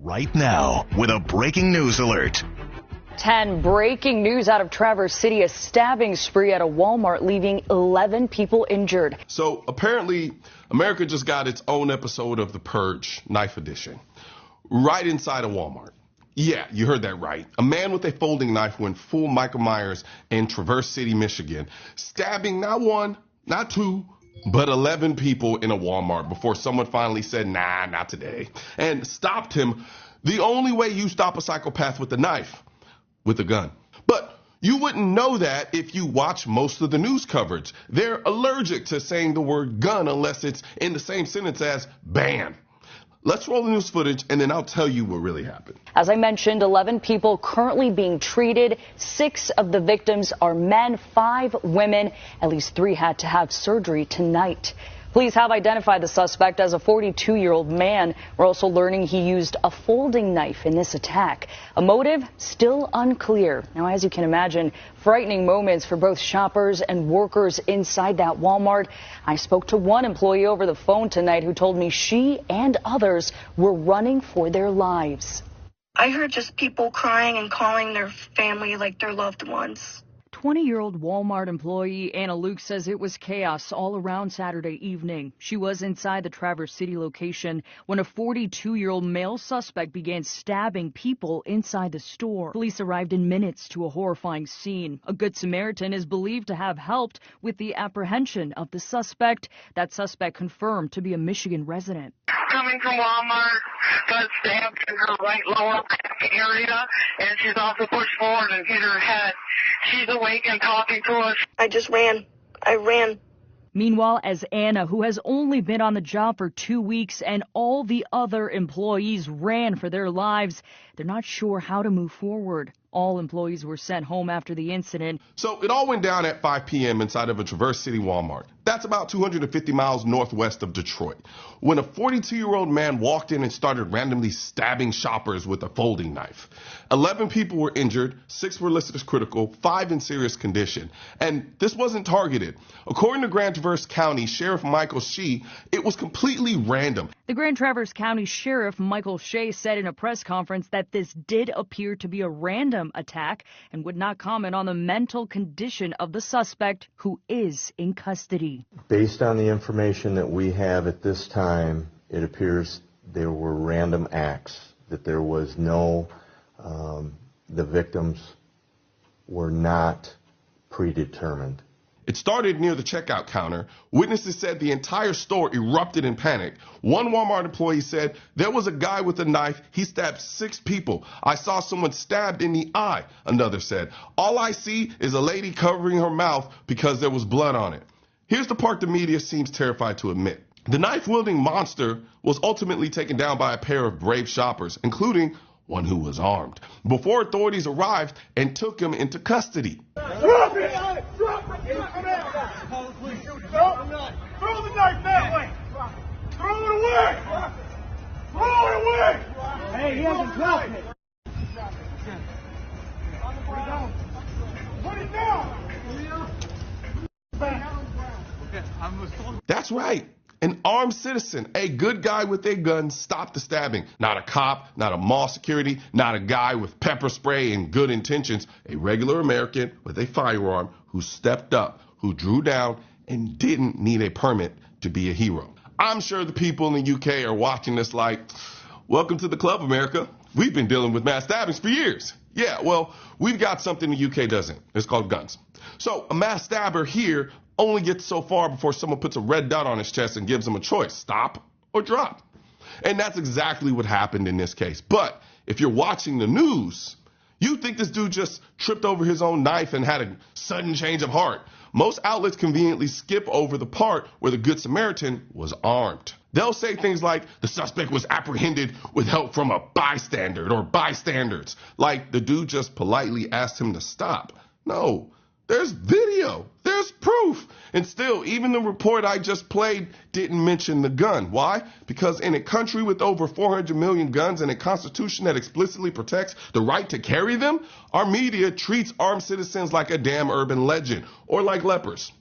right now with a breaking news alert. 10 breaking news out of Traverse City. A stabbing spree at a Walmart leaving 11 people injured. So apparently America just got its own episode of The Purge, Knife Edition, right inside a Walmart. Yeah, you heard that right. A man with a folding knife went full Michael Myers in Traverse City, Michigan, stabbing not one, not two, but 11 people in a Walmart before someone finally said, nah, not today, and stopped him the only way you stop a psychopath with a knife, with a gun. But you wouldn't know that if you watch most of the news coverage. They're allergic to saying the word gun unless it's in the same sentence as ban. Let's roll the news footage, and then I'll tell you what really happened. As I mentioned, 11 people currently being treated. 6 of the victims are men, 5 women. At least 3 had to have surgery tonight. Police have identified the suspect as a 42-year-old man. We're also learning he used a folding knife in this attack. A motive still unclear. Now, as you can imagine, frightening moments for both shoppers and workers inside that Walmart. I spoke to one employee over the phone tonight who told me she and others were running for their lives. I heard just people crying and calling their family like their loved ones. 20-year-old Walmart employee Anna Luke says it was chaos all around Saturday evening. She was inside the Traverse City location when a 42-year-old male suspect began stabbing people inside the store. Police arrived in minutes to a horrifying scene. A Good Samaritan is believed to have helped with the apprehension of the suspect. That suspect confirmed to be a Michigan resident. Coming from Walmart, got stabbed in her right lower back area, and she's also pushed forward and hit her head. She's awake and talking to us. I just ran. I ran. Meanwhile, as Anna, who has only been on the job for 2 weeks, and all the other employees ran for their lives, they're not sure how to move forward. All employees were sent home after the incident. So it all went down at 5 p.m. inside of a Traverse City Walmart. That's about 250 miles northwest of Detroit, when a 42-year-old man walked in and started randomly stabbing shoppers with a folding knife. 11 people were injured, 6 were listed as critical, 5 in serious condition. And this wasn't targeted. According to Grand Traverse County Sheriff Michael Shea, it was completely random. The Grand Traverse County Sheriff Michael Shea said in a press conference that this did appear to be a random attack and would not comment on the mental condition of the suspect, who is in custody. Based on the information that we have at this time, it appears there were random acts, that there was no, the victims were not predetermined. It started near the checkout counter. Witnesses said the entire store erupted in panic. One Walmart employee said, there was a guy with a knife. He stabbed 6 people. I saw someone stabbed in the eye. Another said, all I see is a lady covering her mouth because there was blood on it. Here's the part the media seems terrified to admit. The knife-wielding monster was ultimately taken down by a pair of brave shoppers, including one who was armed, before authorities arrived and took him into custody. Drop it! Drop it! Throw the knife that way! Throw it away! Throw it away! Hey, he hasn't dropped it. Put it down! That's right. An armed citizen, a good guy with a gun, stopped the stabbing. Not a cop, not a mall security, not a guy with pepper spray and good intentions. A regular American with a firearm who stepped up, who drew down, and didn't need a permit to be a hero. I'm sure the people in the UK are watching this like, welcome to the club, America. We've been dealing with mass stabbings for years. Yeah, well, we've got something the UK doesn't. It's called guns. So a mass stabber here only gets so far before someone puts a red dot on his chest and gives him a choice, stop or drop. And that's exactly what happened in this case. But if you're watching the news, you think this dude just tripped over his own knife and had a sudden change of heart. Most outlets conveniently skip over the part where the Good Samaritan was armed. They'll say things like the suspect was apprehended with help from a bystander or bystanders, like the dude just politely asked him to stop. No, there's video, there's proof. And still, even the report I just played didn't mention the gun. Why? Because in a country with over 400 million guns and a constitution that explicitly protects the right to carry them, our media treats armed citizens like a damn urban legend or like lepers.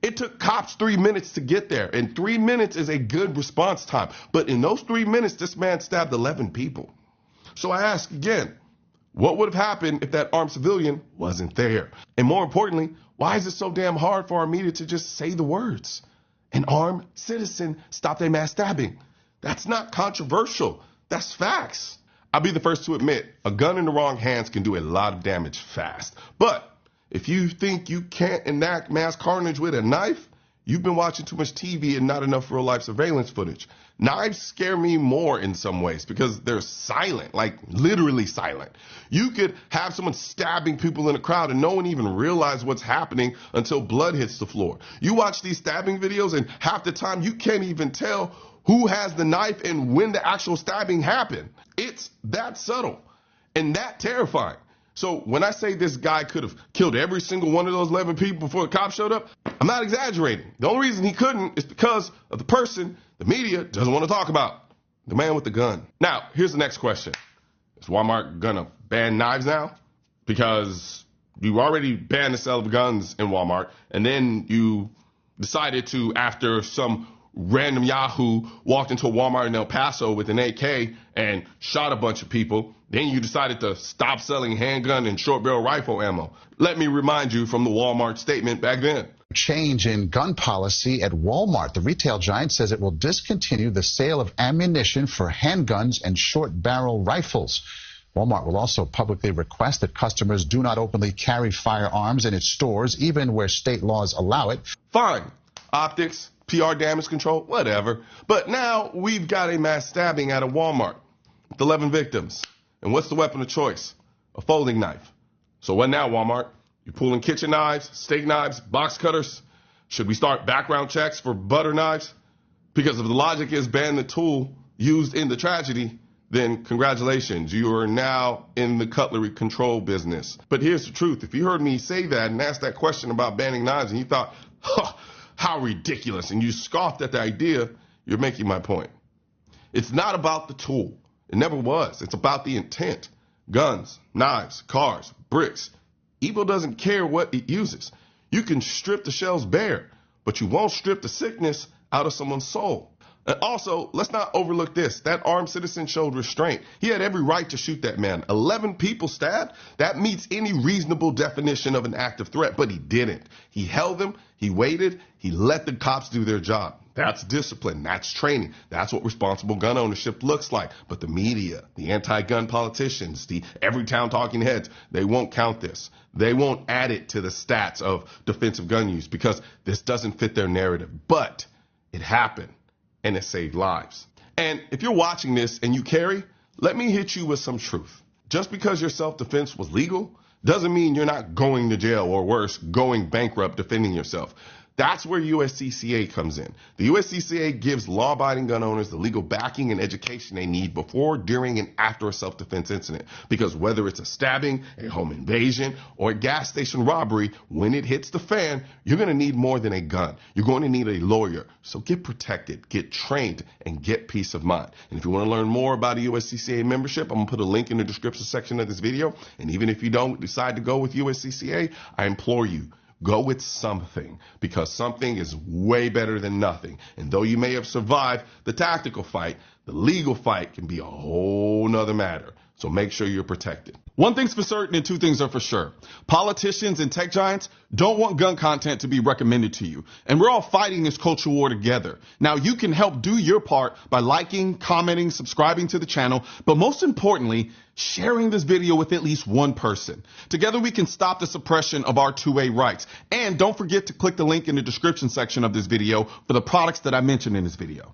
It took cops 3 minutes to get there, and 3 minutes is a good response time. But in those 3 minutes, this man stabbed 11 people. So I ask again, what would have happened if that armed civilian wasn't there? And more importantly, why is it so damn hard for our media to just say the words? An armed citizen stopped a mass stabbing. That's not controversial. That's facts. I'll be the first to admit, a gun in the wrong hands can do a lot of damage fast. But if you think you can't enact mass carnage with a knife, you've been watching too much TV and not enough real-life surveillance footage. Knives scare me more in some ways because they're silent, like literally silent. You could have someone stabbing people in a crowd and no one even realize what's happening until blood hits the floor. You watch these stabbing videos and half the time you can't even tell who has the knife and when the actual stabbing happened. It's that subtle and that terrifying. So when I say this guy could have killed every single one of those 11 people before the cops showed up, I'm not exaggerating. The only reason he couldn't is because of the person the media doesn't want to talk about, the man with the gun. Now, here's the next question. Is Walmart going to ban knives now? Because you already banned the sale of guns in Walmart, and then you decided to, after some random Yahoo walked into a Walmart in El Paso with an AK and shot a bunch of people, then you decided to stop selling handgun and short barrel rifle ammo. Let me remind you from the Walmart statement back then. Change in gun policy at Walmart. The retail giant says it will discontinue the sale of ammunition for handguns and short barrel rifles. Walmart will also publicly request that customers do not openly carry firearms in its stores, even where state laws allow it. Fine. Optics, PR damage control, whatever. But now we've got a mass stabbing at a Walmart with 11 victims. And what's the weapon of choice? A folding knife. So what now, Walmart? You pulling kitchen knives, steak knives, box cutters? Should we start background checks for butter knives? Because if the logic is ban the tool used in the tragedy, then congratulations, you are now in the cutlery control business. But here's the truth. If you heard me say that and ask that question about banning knives and you thought, how ridiculous, and you scoffed at the idea, you're making my point. It's not about the tool. It never was. It's about the intent. Guns, knives, cars, bricks. Evil doesn't care what it uses. You can strip the shells bare, but you won't strip the sickness out of someone's soul. And also, let's not overlook this. That armed citizen showed restraint. He had every right to shoot that man. 11 people stabbed? That meets any reasonable definition of an active threat, but he didn't. He held them, he waited, he let the cops do their job. That's discipline, that's training. That's what responsible gun ownership looks like. But the media, the anti-gun politicians, the every town talking heads, they won't count this. They won't add it to the stats of defensive gun use because this doesn't fit their narrative. But it happened. And it saved lives. And if you're watching this and you carry, let me hit you with some truth. Just because your self-defense was legal doesn't mean you're not going to jail or worse, going bankrupt defending yourself. That's where USCCA comes in. The USCCA gives law-abiding gun owners the legal backing and education they need before, during, and after a self-defense incident. Because whether it's a stabbing, a home invasion, or a gas station robbery, when it hits the fan, you're going to need more than a gun. You're going to need a lawyer. So get protected, get trained, and get peace of mind. And if you want to learn more about a USCCA membership, I'm going to put a link in the description section of this video. And even if you don't decide to go with USCCA, I implore you, go with something, because something is way better than nothing. And though you may have survived the tactical fight, the legal fight can be a whole nother matter. So make sure you're protected. One thing's for certain and two things are for sure. Politicians and tech giants don't want gun content to be recommended to you. And we're all fighting this culture war together. Now, you can help do your part by liking, commenting, subscribing to the channel, but most importantly, sharing this video with at least one person. Together, we can stop the suppression of our 2A rights. And don't forget to click the link in the description section of this video for the products that I mentioned in this video.